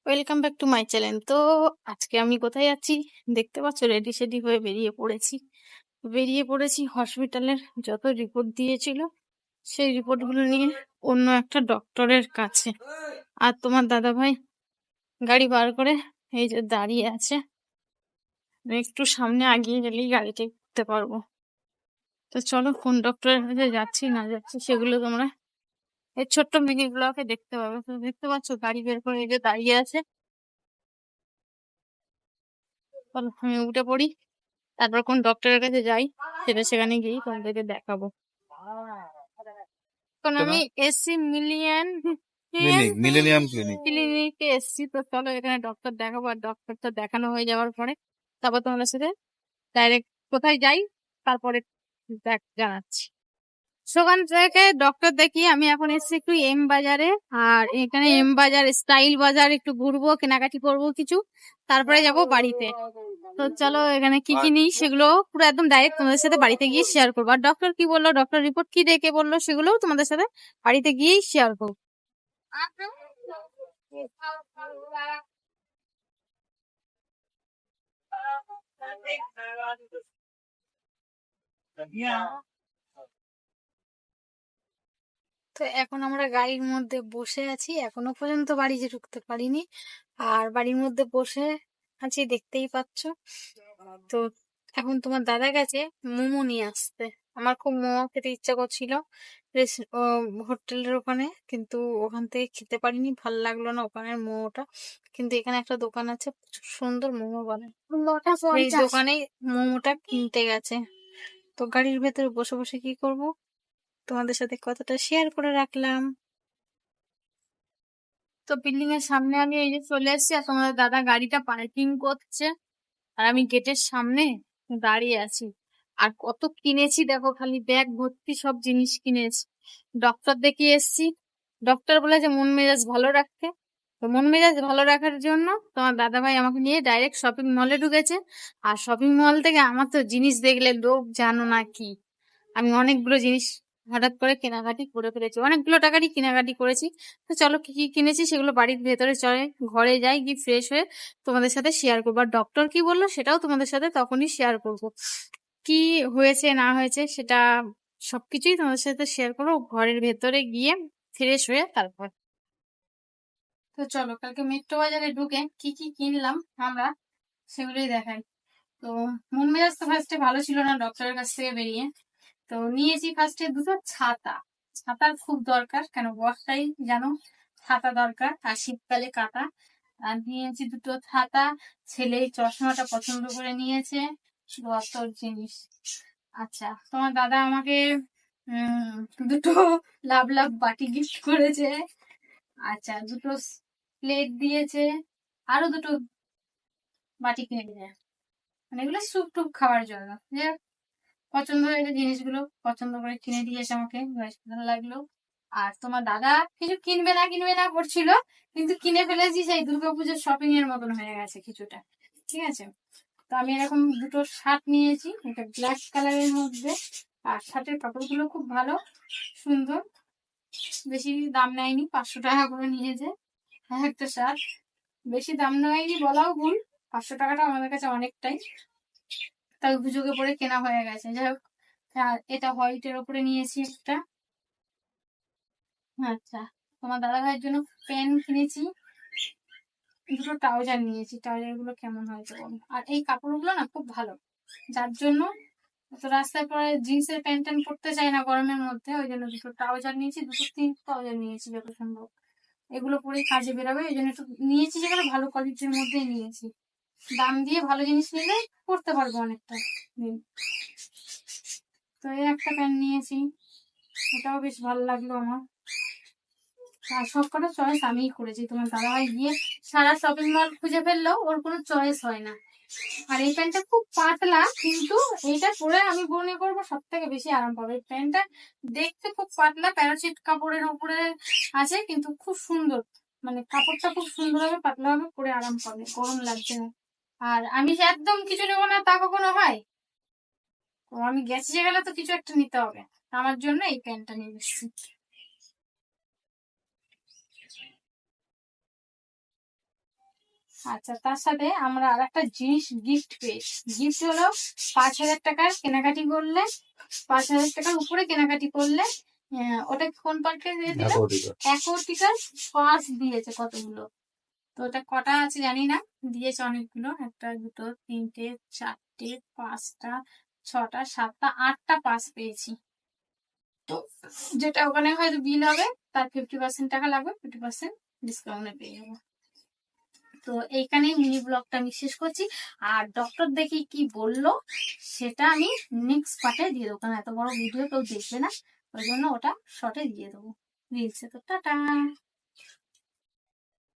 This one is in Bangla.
Welcome back to my channel. তো আজকে আমি কোথায় যাচ্ছি দেখতে পাচ্ছ, রেডি সেডি হয়ে বেরিয়ে পড়েছি হসপিটালের যত রিপোর্ট দিয়েছিল সেই রিপোর্টগুলো নিয়ে অন্য একটা ডক্টরের কাছে। আর তোমার দাদা ভাই গাড়ি বার করে এই যে দাঁড়িয়ে আছে, একটু সামনে আগিয়ে গেলেই গাড়িটা উঠতে পারবো। তো চলো কোন ডক্টরের কাছে যাচ্ছি না যাচ্ছি সেগুলো তোমরা এই ছোট্ট মিনি ব্লগে দেখতে পাবে। তো দেখতে পাচ্ছ গাড়ি বের করে এই যে দাঁড়িয়ে আছে। চলো আমি উঠে পড়ি, তারপর কোন ডক্টরের কাছে যাই সেটা সেখানে গিয়েই তোমাদেরকে দেখাবো। এখন কেন? আমি এসছি মিলেনিয়াম ক্লিনিক। ক্লিনিকে এসছি। তো চলো এখানে ডক্টর দেখাবো, আর ডক্টরটা দেখানো হয়ে যাওয়ার পরে তারপর তোমাদের সাথে ডাইরেক্ট কোথায় যাই তারপরে জানাচ্ছি। সেখান থেকে ডক্টর দেখিয়ে আমি এখন এসেছি একটু এম বাজারে। আর এখানে এম বাজার স্টাইল বাজার একটু ঘুরবো, কেনাকাটি করবো কিছু, তারপরে যাব বাড়িতে। তো চলো এখানে কি কি নিই সেগুলো পুরো একদম ডাইরেক্ট তোমাদের সাথে বাড়িতে গিয়ে শেয়ার করবো। আর ডক্টর কি বললো, ডক্টর রিপোর্ট কি দেখে বললো সেগুলোও তোমাদের সাথে বাড়িতে গিয়েই শেয়ার করবো। তো এখন আমরা গাড়ির মধ্যে বসে আছি, এখনো পর্যন্ত বাড়ি যে ঢুকতে পারিনি। আর বাড়ির মধ্যে বসে আছি দেখতেই পাচ্ছ। তো এখন তোমার দাদা গেছে মোমো নিয়ে আসতে। আমার খুব মোমো খেতে ইচ্ছা করছিল হোটেলের ওখানে, কিন্তু ওখান থেকে খেতে পারিনি, ভাল লাগলো না ওখানের মোমোটা। কিন্তু এখানে একটা দোকান আছে প্রচুর সুন্দর মোমো বানায়, এই দোকানেই মোমোটা কিনতে গেছে। তো গাড়ির ভেতরে বসে বসে কি করব তোমাদের সাথে কতটা শেয়ার করে রাখলাম। তো বিল্ডিং এর সামনে আমি এই যে চলে এসেছি, আর তোমাদের দাদা গাড়িটা পার্কিং করছে আর আমি গেটের সামনে দাঁড়িয়ে আছি। আর কত কিনেছি দেখো, খালি ব্যাগ ভর্তি সব জিনিস কিনেছি। ডক্টর দেখিয়ে এসেছি, ডক্টর বলে যে মন মেজাজ ভালো রাখতে। তো মন মেজাজ ভালো রাখার জন্য তোমার দাদা ভাই আমাকে নিয়ে ডাইরেক্ট শপিং মলে ঢুকেছে। আর শপিং মল থেকে আমার তো জিনিস দেখলে লোভ জানো না কি, আমি অনেকগুলো জিনিস হঠাৎ করে কেনাকাটি করে ফেলেছি, অনেকগুলো টাকারই কেনাকাটি করেছি। তো চলো কি কি কিনেছি সেগুলো বাড়ির ভেতরে চলে ঘরে যাই, গিয়ে ফ্রেশ হয়ে তোমাদের সাথে শেয়ার করবো। আর ডক্টর কি বললো সেটাও তোমাদের সাথে তখনই শেয়ার করবো, কি হয়েছে না হয়েছে সেটা সবকিছুই তোমাদের সাথে শেয়ার করবো ঘরের ভেতরে গিয়ে ফ্রেশ হয়ে তারপর। তো চলো কালকে মেট্রো বাজারে ঢুকে কি কি কিনলাম আমরা সেগুলোই দেখাই। তো মন মেজাজ তো ফার্স্টে ভালো ছিল না ডক্টরের কাছ থেকে বেরিয়ে। তো নিয়েছি ফার্স্টে দুটো ছাতা। ছাতার খুব দরকার, কেন বর্ষায় জানো ছাতা দরকার, আর শীতকালে কাটা। আর নিয়েছি দুটো ছাতা। ছেলে এই চশমাটা পছন্দ করে নিয়েছে। অত জিনিস। আচ্ছা তোমার দাদা আমাকে উম দুটো লাভ লাভ বাটি গিফট করেছে। আচ্ছা দুটো প্লেট দিয়েছে, আরো দুটো বাটি কিনে দিয়েছে, মানে এগুলো স্যুপ টুপ খাওয়ার জন্য। যে পছন্দ হয়েছে জিনিসগুলো, পছন্দ করে কিনে দিয়েছে আমাকে, বেশ ভালো লাগলো। আর তোমার দাদা কিছু কিনবে না করছিল, কিন্তু কিনে ফেলেছি, সেই দুর্গাপুজোর শপিং এর মতন হয়ে গেছে কিছুটা। ঠিক আছে, তো আমি এরকম দুটো শার্ট নিয়েছি, এটা ব্ল্যাক কালারের মধ্যে। আর শার্টের কাপড়গুলো খুব ভালো সুন্দর, বেশি দাম নেয়নি, 500 টাকা করে নিয়েছে একটা শার্ট। বেশি দাম নেয়নি বলাও ভুল, 500 টাকাটা আমাদের কাছে অনেকটাই, তাই অভিযোগে পড়ে কেনা হয়ে গেছে। যাই হোক, আর এটা হোয়াইটের ওপরে নিয়েছি একটা। আচ্ছা তোমার দাদা ভাইয়ের জন্য পেন কিনেছি, দুটো ট্রাউজার নিয়েছি, ট্রাউজার গুলো কেমন হয়েছে বলো। আর এই কাপড়গুলো না খুব ভালো, যার জন্য তো রাস্তায় পরে জিন্সের প্যান্ট ট্যান্ট পরতে চাই না গরমের মধ্যে, ওই জন্য দুটো ট্রাউজার নিয়েছি, দুটো তিন ট্রাউজার নিয়েছি যত সম্ভব, এগুলো পরেই কাজে বেরোবে এই জন্য একটু নিয়েছি, যেগুলো ভালো কোয়ালিটির মধ্যেই নিয়েছি। দাম দিয়ে ভালো জিনিস নিলে পরতে পারবো অনেকটা দিন। তো এই একটা প্যান্ট নিয়েছি, এটাও বেশ ভালো লাগলো আমার। আর সব কটা চয়েস আমিই করেছি, তোমার দাদাভাই গিয়ে সারা শপিং মল খুঁজে ফেললেও ওর কোনো চয়েস হয় না। আর এই প্যান্টটা খুব পাতলা, কিন্তু এইটা পরে আমি মনে করবো সব থেকে বেশি আরাম পাবে। এই প্যান্টটা দেখতে খুব পাতলা, প্যারাশিট কাপড়ের উপরে আছে, কিন্তু খুব সুন্দর, মানে কাপড়টা খুব সুন্দর হবে, পাতলা হবে, পরে আরাম পাবে, গরম লাগছে না। আর আমি যে একদম কিছু নেবো না তা কখনো হয়, তো আমি গেছে গেলে তো কিছু একটা নিতে হবে, আমার জন্য এই প্যান্টটা নিয়ে এসেছি। আচ্ছা, তার সাথে আমরা আর একটা জিনিস গিফট পেয়েছি। গিফট হলো 5,000 টাকার কেনাকাটি করলে, 5,000 টাকার উপরে কেনাকাটি করলে ওটা কোন পার্কে দিয়েছিল? অ্যাকোয়াটিকার পাস দিয়েছে কতগুলো। তো ওটা কটা আছে জানি না, দিয়েছে অনেকগুলো। একটা, দুটো, তিনটে, চারটে, পাঁচটা, ছটা, সাতটা, 8টা পাস পেয়েছি। তো যেটা ওখানে হয়তো বিল হবে তার 50% টাকা লাগবে, 50% ডিসকাউন্টে পেয়ে যাবো। তো এইখানেই মিনি ব্লগটা আমি শেষ করছি। আর ডক্টর দেখি কি বললো সেটা আমি নেক্সট পার্টে দিয়ে দেবো, কারণ এত বড় ভিডিও কেউ দেখবে না, ওই জন্য ওটা শর্টে দিয়ে দেবো রিলসে। তো টাটা।